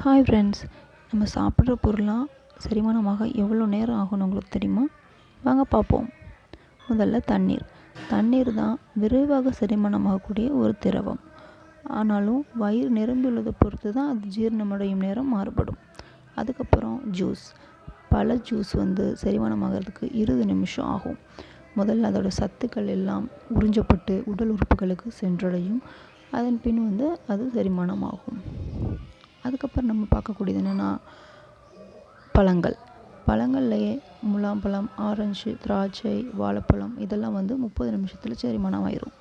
Hi friends, நம்ம சாப்பிட்ற பொருளாக செரிமானமாக எவ்வளோ நேரம் ஆகும்னு உங்களுக்கு தெரியுமா? வாங்க பார்ப்போம். முதல்ல தண்ணீர் தான் விரைவாக செரிமானமாகக்கூடிய ஒரு திரவம். ஆனாலும் வயிறு நிரம்பியுள்ளதை பொறுத்து தான் அது ஜீரணமடையும் நேரம் மாறுபடும். அதுக்கப்புறம் பல ஜூஸ் செரிமானமாகிறதுக்கு 20 நிமிஷம் ஆகும். முதல்ல அதோட சத்துக்கள் எல்லாம் உறிஞ்சப்பட்டு உடல் உறுப்புகளுக்கு சென்றடையும். அதன் பின் அது செரிமானமாகும். அதுக்கப்புறம் நம்ம பார்க்கக்கூடியது என்னென்னா பழங்கள்லையே முலாம்பழம், ஆரஞ்சு, திராட்சை, வாழைப்பழம் இதெல்லாம் 30 நிமிஷத்தில் செரிமானம் ஆயிரும்.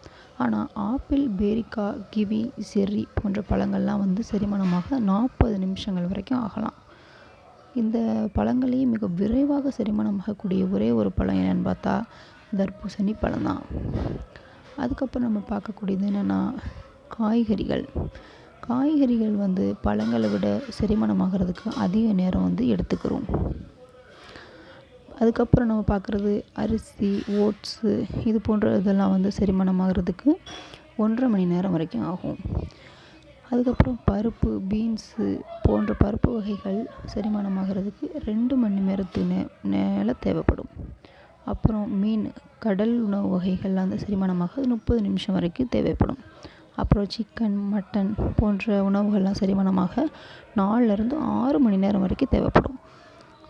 ஆனால் ஆப்பிள், பேரிக்காய், கிவி, செர்ரி போன்ற பழங்கள்லாம் செரிமானமாக 40 நிமிஷங்கள் வரைக்கும் ஆகலாம். இந்த பழங்களையே மிக விரைவாக செரிமானமாகக்கூடிய ஒரே ஒரு பழம் என்னென்னு பார்த்தா தர்பூசணி பழம்தான். அதுக்கப்புறம் நம்ம பார்க்கக்கூடியது என்னென்னா காய்கறிகள் பழங்களை விட செரிமானமாகிறதுக்கு அதிக நேரம் எடுத்துக்கிறோம். அதுக்கப்புறம் நம்ம பார்க்குறது அரிசி, ஓட்ஸு இது போன்ற இதெல்லாம் செரிமானமாகிறதுக்கு 1.5 மணி நேரம் வரைக்கும் ஆகும். அதுக்கப்புறம் பருப்பு, பீன்ஸு போன்ற பருப்பு வகைகள் செரிமானமாகிறதுக்கு 2 மணி நேரத்துக்கு மேலே தேவைப்படும். அப்புறம் மீன், கடல் உணவு வகைகள் செரிமானமாக 30 நிமிஷம் வரைக்கும் தேவைப்படும். அப்புறம் சிக்கன், மட்டன் போன்ற உணவுகள்லாம் செரிமானமாக 4லேருந்து 6 மணி நேரம் வரைக்கும் தேவைப்படும்.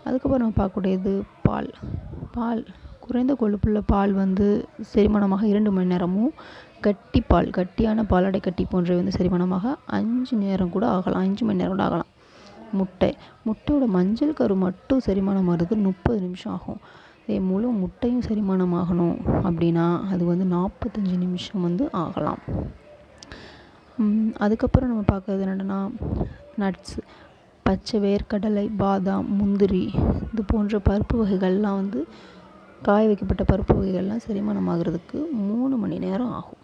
அதுக்கப்புறம் நம்ம பார்க்கக்கூடியது பால் குறைந்த கொழுப்புள்ள பால் செரிமானமாக 2 மணி நேரமும், கட்டியான பாலாடை கட்டி போன்றவை செரிமானமாக 5 நேரம் கூட ஆகலாம், 5 மணி நேரம் கூட ஆகலாம். முட்டையோட மஞ்சள் கரு மட்டும் செரிமானமாகிறதுக்கு 30 நிமிஷம் ஆகும். முழு முட்டையும் செரிமானமாகணும் அப்படின்னா அது 45 நிமிஷம் ஆகலாம். அதுக்கப்புறம் நம்ம பார்க்குறது என்னென்னா நட்ஸு, பச்சை வேர்க்கடலை, பாதாம், முந்திரி இது போன்ற பருப்பு வகைகள்லாம் காய வைக்கப்பட்ட பருப்பு வகைகள்லாம் செரிமானமாகிறதுக்கு 3 மணி நேரம் ஆகும்.